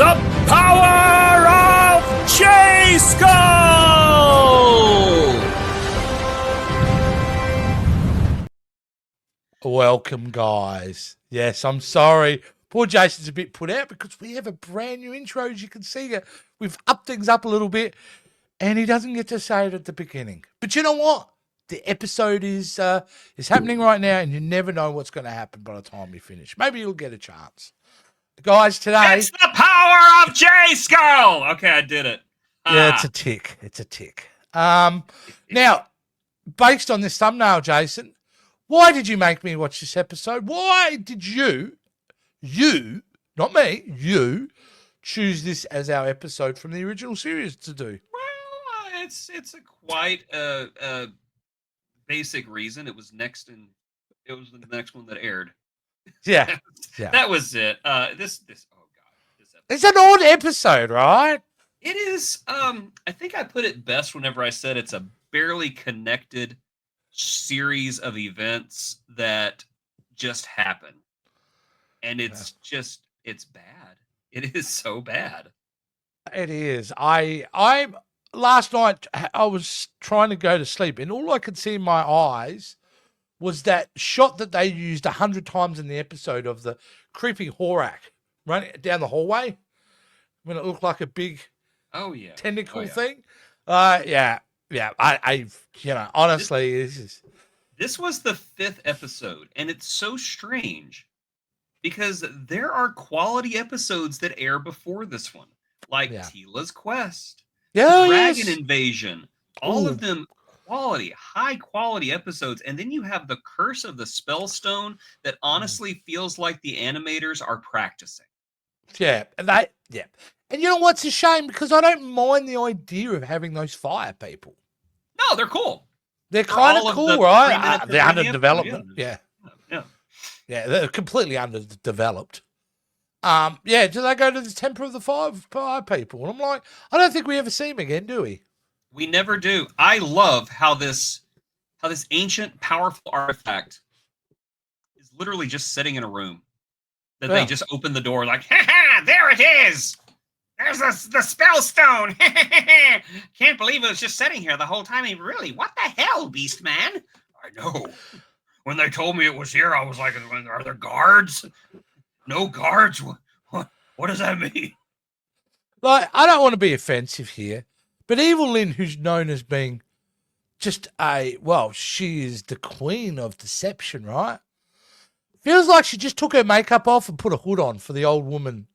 The Power of Jayskull! Welcome, guys. Yes, I'm sorry. Poor Jason's a bit put out because we have a brand new intro, as you can see. We've upped things up a little bit, and he doesn't get to say it at the beginning. But you know what? The episode is happening right now, and you never know what's going to happen by the time we finish. Maybe you'll get a chance. Guys, today... It's the Power of Jayskull! Okay, I did it. Yeah, it's a tick. It's a tick. Now, based on this thumbnail, Jason, why did you make me watch this episode? Why did you, not me, you, choose this as our episode from the original series to do? Well, it's a quite basic reason. It was the next one that aired. Yeah. That was it. This episode. It's an odd episode, right? It is. I think I put it best whenever I said it's a barely connected series of events that just happen, and it's bad. It is so bad. It is. I last night I was trying to go to sleep, and all I could see in my eyes was that shot that they used 100 times in the episode of the creepy Horak running down the hallway when it looked like a big tentacle thing. I honestly, this was the 5th episode, and it's so strange because there are quality episodes that air before this one, like Tila's Quest, Dragon Invasion, all of them quality, high quality episodes. And then you have the Curse of the Spellstone that honestly feels like the animators are practicing. And you know what's a shame? Because I don't mind the idea of having those fire people. No, they're cool. They're kind of cool, right? They're under development. Yeah, they're completely underdeveloped. Do they go to the Temple of the Fire people? And I'm like, I don't think we ever see them again, do we? We never do. I love how this ancient, powerful artifact is literally just sitting in a room. That they just open the door like, ha, there it is. There's the Spellstone. Can't believe it was just sitting here the whole time. Really, what the hell, Beast Man? I know. When they told me it was here, I was like, are there guards? No guards? What does that mean? Like, I don't want to be offensive here, but Evil-Lyn, who's known as being just she is the queen of deception, right? Feels like she just took her makeup off and put a hood on for the old woman.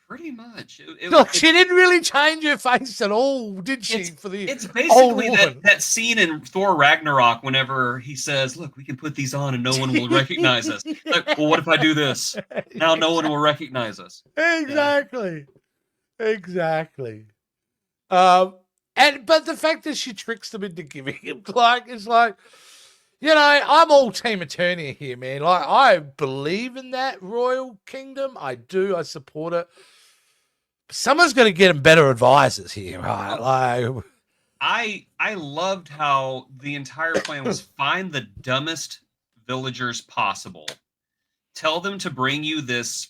Pretty much. She didn't really change her face at all, did she? It's basically that scene in Thor Ragnarok whenever he says, look, we can put these on and no one will recognize us. Like, well, what if I do this? Now no one will recognize us. Exactly. But the fact that she tricks them into giving him, I'm all Team Eternia here, man. Like, I believe in that royal kingdom. I do. I support it. Someone's going to get them better advisors here, right? Like, I loved how the entire plan was find the dumbest villagers possible. Tell them to bring you this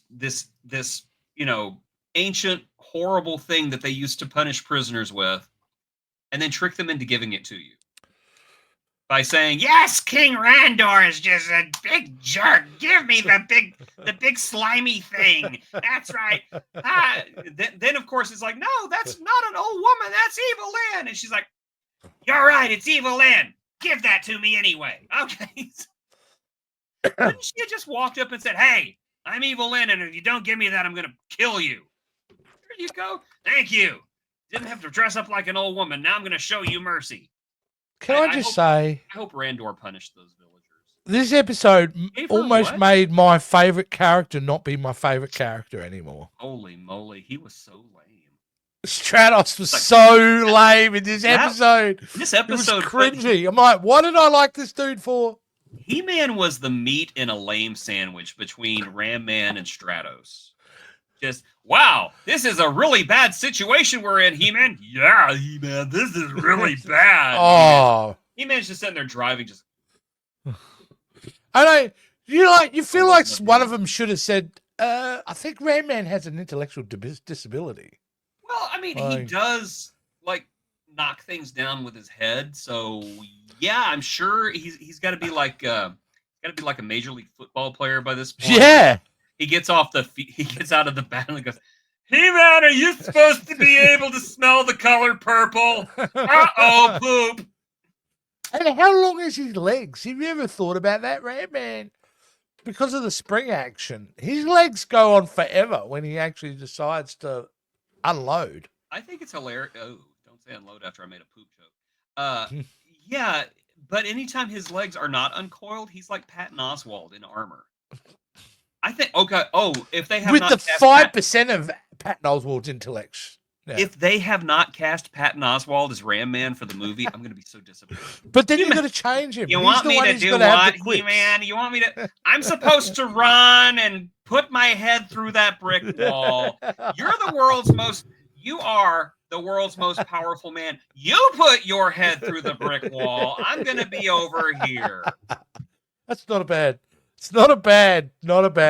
ancient, horrible thing that they used to punish prisoners with, and then trick them into giving it to you. By saying, yes, King Randor is just a big jerk. Give me the big slimy thing. That's right. Then of course, it's like, no, that's not an old woman. That's Evil-Lyn. And she's like, you're right. It's Evil-Lyn. Give that to me anyway. Okay. Couldn't she have just walked up and said, hey, I'm Evil-Lyn, and if you don't give me that, I'm going to kill you. There you go. Thank you. Didn't have to dress up like an old woman. Now I'm going to show you mercy. Can I just say... I hope Randor punished those villagers. This episode almost made my favorite character not be my favorite character anymore. Holy moly, he was so lame. Stratos was so lame in this episode. This episode was cringy. I'm like, what did I like this dude for? He-Man was the meat in a lame sandwich between Ram Man and Stratos. Just, wow, this is a really bad situation we're in, He-Man. Yeah, He-Man, this is really bad. Oh. He-Man's just sitting there driving, just... I know, you feel like one of them should have said, I think Ram-Man has an intellectual disability. Well, I mean, he does like knock things down with his head. So yeah, I'm sure he's got to be like a Major League Football player by this point. Yeah. He gets out of the battle and goes, "He-Man, are you supposed to be able to smell the color purple? Uh-oh, poop." And how long is his legs? Have you ever thought about that, Ram-Man? Because of the spring action, his legs go on forever when he actually decides to unload. I think it's hilarious. Oh, don't say unload after I made a poop joke. Yeah, but anytime his legs are not uncoiled, he's like Patton Oswalt in armor. I think, okay, if they have with not the 5% of Patton Oswalt's intellect. Yeah. If they have not cast Patton Oswalt as Ram-Man for the movie, I'm going to be so disappointed. But then you've got to change him. You want me to do what, He-Man? You want me to... I'm supposed to run and put my head through that brick wall. You are the world's most powerful man. You put your head through the brick wall. I'm going to be over here. That's not a bad... It's not a bad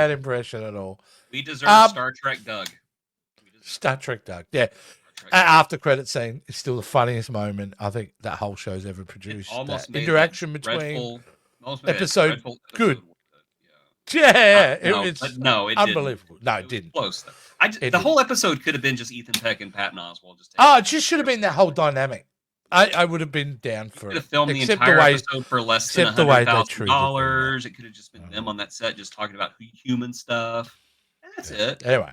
impression at all. We deserve Star Trek Doug. Star Trek Doug, yeah. After credit scene is still the funniest moment I think that whole show's ever produced. That interaction between episode good. Yeah, it was unbelievable. Didn't. No, it didn't. Close though. The whole episode could have been just Ethan Peck and Patton Oswalt. It just should have been that whole dynamic. I would have been down for it. Could have filmed the entire episode for less than $100,000. It could have just been them on that set, just talking about human stuff. And that's it. Anyway,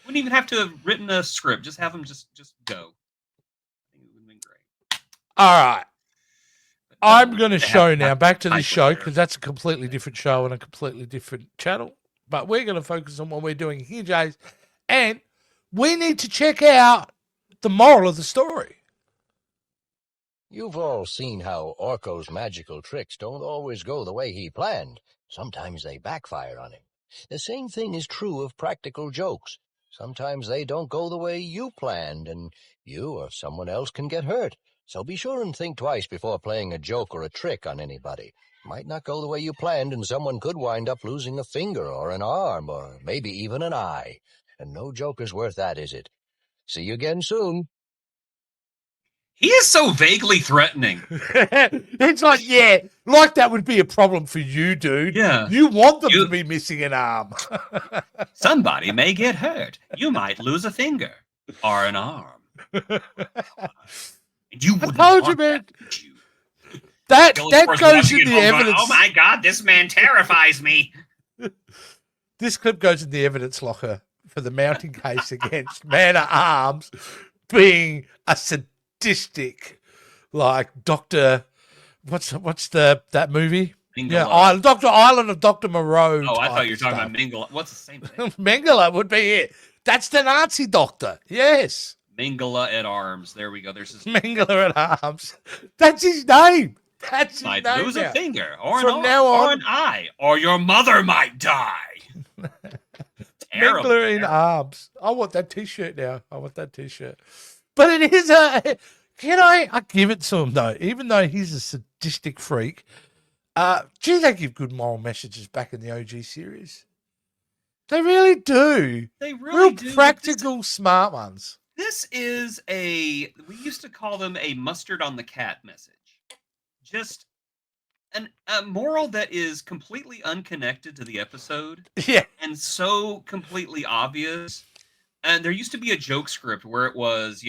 wouldn't even have to have written a script. Just have them just go. I think it would have been great. All right, I'm going to show now. Back to this show because that's a completely different show and a completely different channel. But we're going to focus on what we're doing here, Jays, and we need to check out the moral of the story. You've all seen how Orko's magical tricks don't always go the way he planned. Sometimes they backfire on him. The same thing is true of practical jokes. Sometimes they don't go the way you planned, and you or someone else can get hurt. So be sure and think twice before playing a joke or a trick on anybody. Might not go the way you planned, and someone could wind up losing a finger or an arm or maybe even an eye. And no joke is worth that, is it? See you again soon. He is so vaguely threatening. It's like that would be a problem for you, dude. Yeah. You want them to be missing an arm. Somebody may get hurt. You might lose a finger or an arm. You wouldn't want that, would you? That goes in the evidence. Oh my God, this man terrifies me. This clip goes in the evidence locker for the mounting case against Man-at-Arms being a sadistic, like Dr. What's that movie? Mengele. Yeah, Dr. Island of Dr. Moreau. Oh, I thought you were talking about Mengele. What's the same thing? Mengele would be it. That's the Nazi doctor. Yes. Mengele at Arms. There we go. There's his Mengele at Arms. That's his name. That's his might name. Lose now. A finger or From an now arm on, or an eye, or your mother might die. Mengele in Arms. I want that T-shirt now. But it is I give it to him though, even though he's a sadistic freak. They give good moral messages back in the OG series. They really do. They really do. Practical, smart ones. This is we used to call them a mustard on the cat message. Just a moral that is completely unconnected to the episode. Yeah. And so completely obvious. And there used to be a joke script where it was,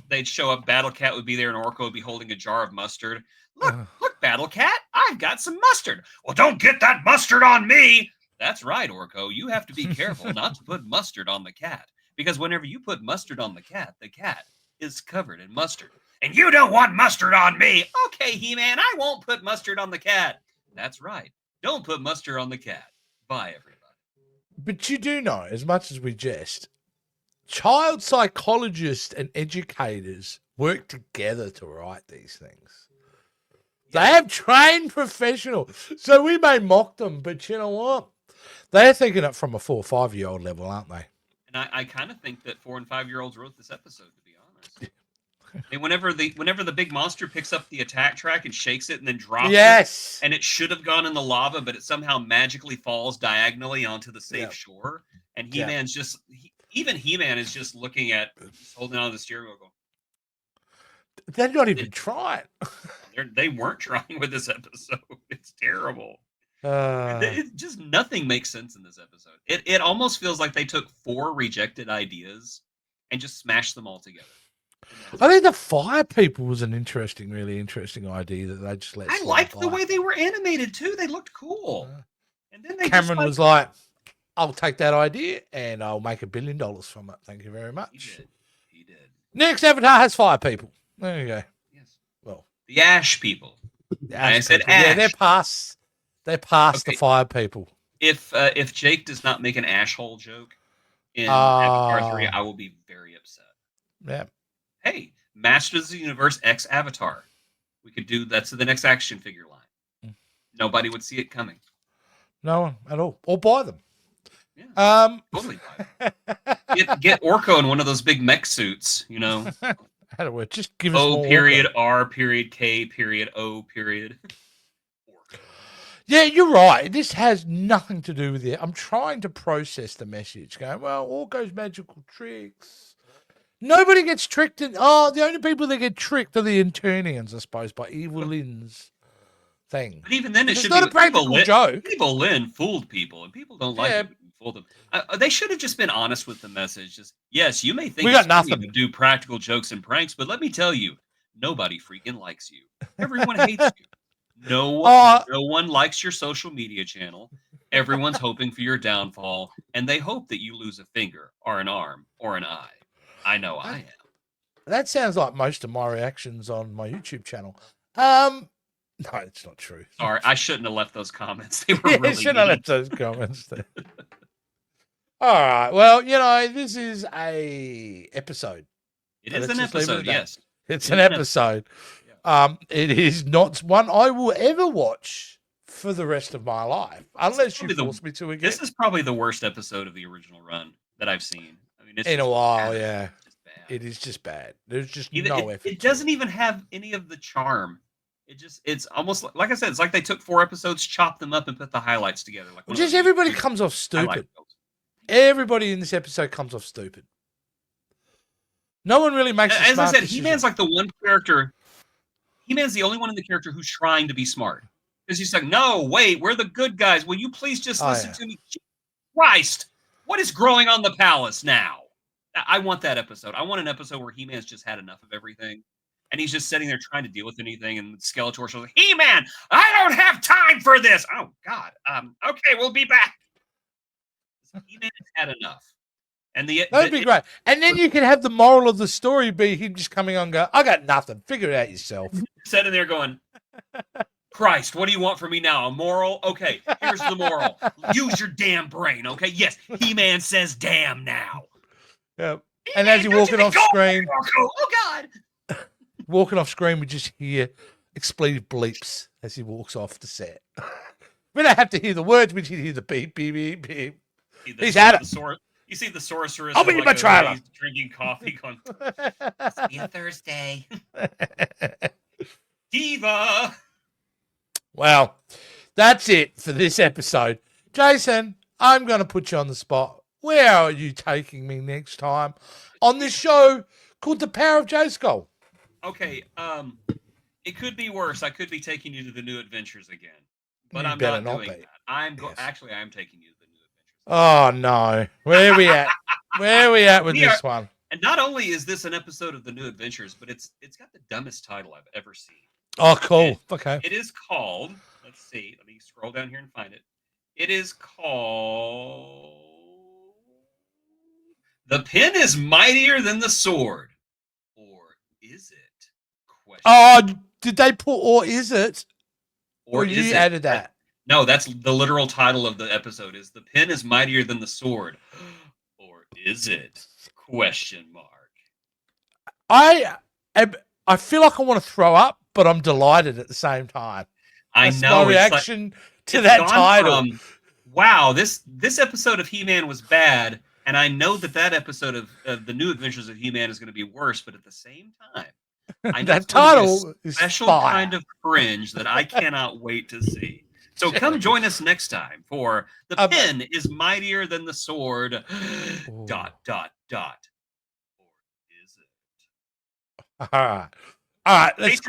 they'd show up, Battle Cat would be there, and Orko would be holding a jar of mustard. Look, Battle Cat, I've got some mustard. Well, don't get that mustard on me. That's right, Orko. You have to be careful not to put mustard on the cat. Because whenever you put mustard on the cat is covered in mustard. And you don't want mustard on me. Okay, He-Man, I won't put mustard on the cat. That's right. Don't put mustard on the cat. Bye, everybody. But you do know, as much as we jest, child psychologists and educators work together to write these things. They have trained professionals. So we may mock them, but you know what? They're thinking it from a 4 or 5-year-old level, aren't they? And I kind of think that 4 and 5-year-olds wrote this episode, to be honest. And whenever the big monster picks up the attack track and shakes it and then drops it, Yes. and it should have gone in the lava, but it somehow magically falls diagonally onto the safe Yep. shore. And Yep. He-Man's just even He-Man is just looking at holding on to the steering wheel going, They're not even trying. they weren't trying with this episode. It's terrible. Uh, It just nothing makes sense in this episode. It almost feels like they took 4 rejected ideas and just smashed them all together. I think the fire people was an really interesting idea that they just let. I liked the way they were animated too. They looked cool. And then they Cameron was like, "I'll take that idea and I'll make $1 billion from it. Thank you very much." He did. Next Avatar has fire people. There you go. Yes. Well, The Ash people. I said people. Ash. Yeah, they're past. They're past the fire people. If Jake does not make an ash hole joke in Avatar 3, I will be very upset. Yeah. Hey, Masters of the Universe X Avatar. We could do that's the next action figure line. Nobody would see it coming. No one at all. Or buy them. Yeah, totally buy them. Get Orko in one of those big mech suits, you know. How do we just give us O more period Orko. R period K period O period. Yeah, you're right. This has nothing to do with it. I'm trying to process the message. Going, well, Orko's magical tricks. Nobody gets tricked. The only people that get tricked are the Eternians, I suppose, by Evil-Lyn's thing. But even then, It's not a practical joke. Evil-Lyn fooled people, and people don't like it when you fool them. They should have just been honest with the message. Just, yes, you may think We got it's funny nothing to do practical jokes and pranks, but let me tell you, nobody freaking likes you. Everyone hates you. No one likes your social media channel. Everyone's hoping for your downfall, and they hope that you lose a finger or an arm or an eye. I know I am. That sounds like most of my reactions on my YouTube channel. No, it's not true. Sorry, I shouldn't have left those comments. They were Yeah, really shouldn't have mean. left those comments there. All right. Well, this is a episode. It So is let's an just leave it episode, at that. yes. It's an episode. It is not one I will ever watch for the rest of my life, unless you force me to again. This is probably the worst episode of the original run that I've seen. I mean, it's In a while, bad. yeah. It's just bad. It is just bad. There's just Even- no effort. It doesn't even have any of the charm. It's almost like I said, it's like they took 4 episodes, chopped them up, and put the highlights together. Like Just everybody comes off stupid. Everybody in this episode comes off stupid. No one really makes. As I said, He-Man's like the one character. He-Man's the only one in the character who's trying to be smart. Because he's like, no, wait, we're the good guys. Will you please just listen to me? Christ, what is growing on the palace now? I want that episode. I want an episode where He-Man's just had enough of everything. And he's just sitting there trying to deal with anything. And Skeletor shows, He-Man, I don't have time for this. Oh, God. Okay, we'll be back. He-Man has had enough. And that'd be great. And then you can have the moral of the story be him just coming on and go, I got nothing. Figure it out yourself. Sitting there going, Christ, what do you want from me now? A moral? Okay, here's the moral. Use your damn brain, okay? Yes, He-Man says damn now. Yep. And as you're walking off screen, oh God. Walking off screen, we just hear expletive bleeps as he walks off the set. We don't have to hear the words, we just hear the beep, beep, beep, beep. He's had it. You see the sorceress. I'll be in my trailer. Drinking coffee, going, "Must be a Thursday." Diva. Well, that's it for this episode. Jason, I'm going to put you on the spot. Where are you taking me next time on this show called The Power of Jayskull? Okay, it could be worse. I could be taking you to the New Adventures again, but You I'm better not not doing be. that. Actually, I'm taking you to the New Adventures. Oh, no. Where are we at? Where are we at with this one? And not only is this an episode of the New Adventures, but it's got the dumbest title I've ever seen. Oh, cool. Okay. It is called, let's see, let me scroll down here and find it. It is called The Pen is Mightier Than the Sword. Or is it? Question. Oh, did they put or is it? Or you is it? added that? No, that's the literal title of the episode is The Pen is Mightier Than the Sword. Or is it? Question mark. I feel like I want to throw up, but I'm delighted at the same time. I That's know. my reaction to it's that gone title. from, wow, this episode of He-Man was bad, and I know that episode of the New Adventures of He-Man is going to be worse, but at the same time, I know That it's going to be a title is special fire. kind of cringe that I cannot wait to see. So come join us next time for The Pen is Mightier Than the Sword. ... Or is it? All right. Let's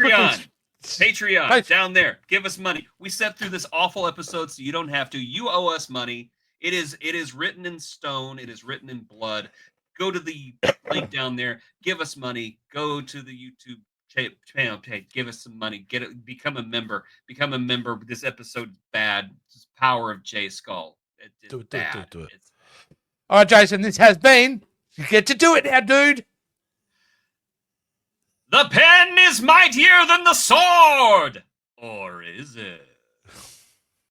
Patreon, down there. Give us money. We sat through this awful episode, so you don't have to. You owe us money. It is written in stone. It is written in blood. Go to the link down there. Give us money. Go to the YouTube channel. Give us some money. Become a member. Become a member. This episode's bad. It's Power of Jayskull. Do it. All right, Jason. This has been. You get to do it now, dude. The pen is mightier than the sword, or is it?